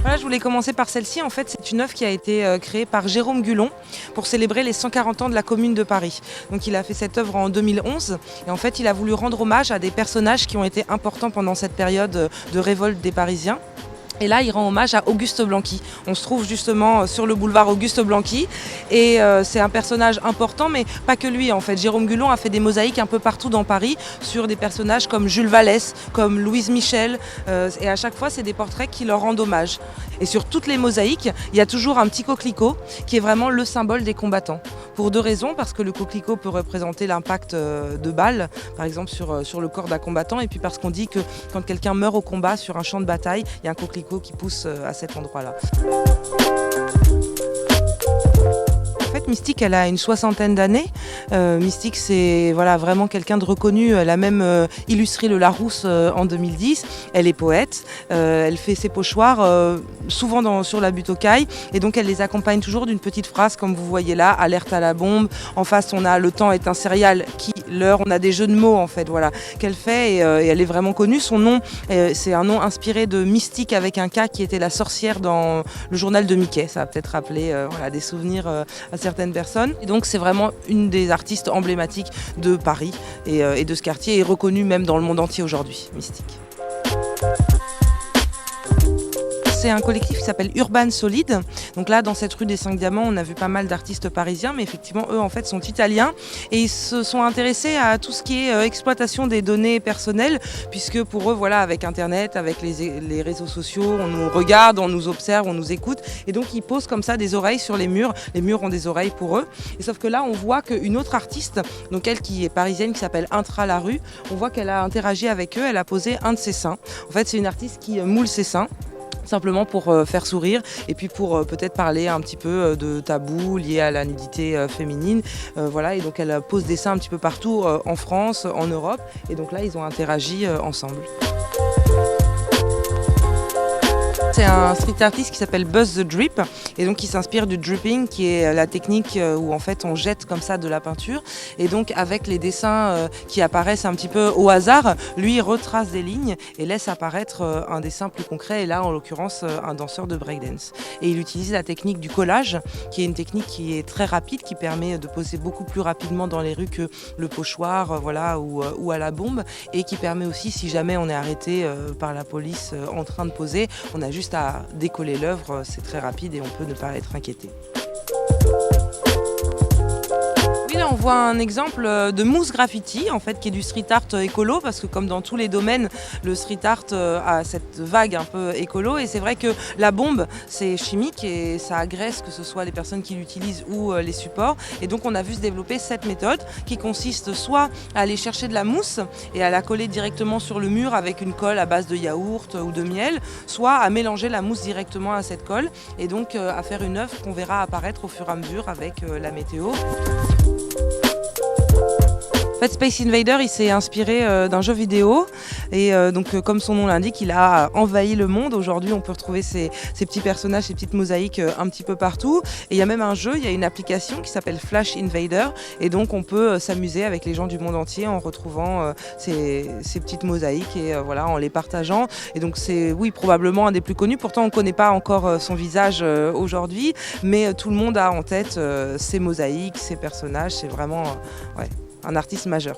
Voilà, je voulais commencer par celle-ci. En fait, c'est une œuvre qui a été créée par Jérôme Gulon pour célébrer les 140 ans de la Commune de Paris. Donc il a fait cette œuvre en 2011 et en fait il a voulu rendre hommage à des personnages qui ont été importants pendant cette période de révolte des Parisiens. Et là, il rend hommage à Auguste Blanqui. On se trouve justement sur le boulevard Auguste Blanqui. Et c'est un personnage important, mais pas que lui en fait. Jérôme Gulon a fait des mosaïques un peu partout dans Paris sur des personnages comme Jules Vallès, comme Louise Michel. Et à chaque fois, c'est des portraits qui leur rendent hommage. Et sur toutes les mosaïques, il y a toujours un petit coquelicot qui est vraiment le symbole des combattants. Pour deux raisons, parce que le coquelicot peut représenter l'impact de balles, par exemple sur le corps d'un combattant, et puis parce qu'on dit que quand quelqu'un meurt au combat sur un champ de bataille, il y a un coquelicot qui pousse à cet endroit-là. En fait, Mystique, elle a une 60aine d'années. Mystique, c'est voilà, vraiment quelqu'un de reconnu. Elle a même illustré le Larousse en 2010. Elle est poète. Elle fait ses pochoirs souvent sur la butte aux cailles. Et donc, elle les accompagne toujours d'une petite phrase, comme vous voyez là, alerte à la bombe. En face, on a le temps est un céréal qui, l'heure, on a des jeux de mots, en fait, voilà, qu'elle fait. Et elle est vraiment connue. Son nom, c'est un nom inspiré de Mystique avec un K, qui était la sorcière dans le journal de Mickey. Ça va peut-être rappeler voilà, des souvenirs à certaines personnes. Et donc c'est vraiment une des artistes emblématiques de Paris et de ce quartier, et reconnue même dans le monde entier aujourd'hui, Mystique. C'est un collectif qui s'appelle Urban Solide. Donc là, dans cette rue des 5 Diamants, on a vu pas mal d'artistes parisiens, mais effectivement, eux, en fait, sont italiens. Et ils se sont intéressés à tout ce qui est exploitation des données personnelles, puisque pour eux, voilà, avec Internet, avec les réseaux sociaux, on nous regarde, on nous observe, on nous écoute. Et donc, ils posent comme ça des oreilles sur les murs. Les murs ont des oreilles pour eux. Et sauf que là, on voit qu'une autre artiste, donc elle qui est parisienne, qui s'appelle Intra la rue, on voit qu'elle a interagi avec eux, elle a posé un de ses seins. En fait, c'est une artiste qui moule ses seins, simplement pour faire sourire et puis pour peut-être parler un petit peu de tabous liés à la nudité féminine. Voilà, et donc elle pose des seins un petit peu partout en France, en Europe, et donc là ils ont interagi ensemble. C'est un street artist qui s'appelle Buzz the Drip et donc qui s'inspire du dripping, qui est la technique où en fait on jette comme ça de la peinture, et donc avec les dessins qui apparaissent un petit peu au hasard, lui il retrace des lignes et laisse apparaître un dessin plus concret, et là en l'occurrence un danseur de breakdance. Et il utilise la technique du collage, qui est une technique qui est très rapide, qui permet de poser beaucoup plus rapidement dans les rues que le pochoir, voilà, ou à la bombe, et qui permet aussi, si jamais on est arrêté par la police en train de poser, on a juste à décoller l'œuvre, c'est très rapide et on peut ne pas être inquiété. Oui, là on voit un exemple de mousse graffiti, en fait, qui est du street art écolo, parce que comme dans tous les domaines, le street art a cette vague un peu écolo, et c'est vrai que la bombe, c'est chimique et ça agresse, que ce soit les personnes qui l'utilisent ou les supports, et donc on a vu se développer cette méthode qui consiste soit à aller chercher de la mousse et à la coller directement sur le mur avec une colle à base de yaourt ou de miel, soit à mélanger la mousse directement à cette colle, et donc à faire une œuvre qu'on verra apparaître au fur et à mesure avec la météo. En fait, Space Invader, il s'est inspiré d'un jeu vidéo, et donc comme son nom l'indique, il a envahi le monde. Aujourd'hui, on peut retrouver ces petits personnages, ces petites mosaïques un petit peu partout. Et il y a même un jeu, il y a une application qui s'appelle Flash Invader, et donc on peut s'amuser avec les gens du monde entier en retrouvant ces petites mosaïques et voilà, en les partageant. Et donc c'est, oui, probablement un des plus connus. Pourtant, on ne connaît pas encore son visage aujourd'hui, mais tout le monde a en tête ces mosaïques, ces personnages. C'est vraiment, ouais, un artiste majeur.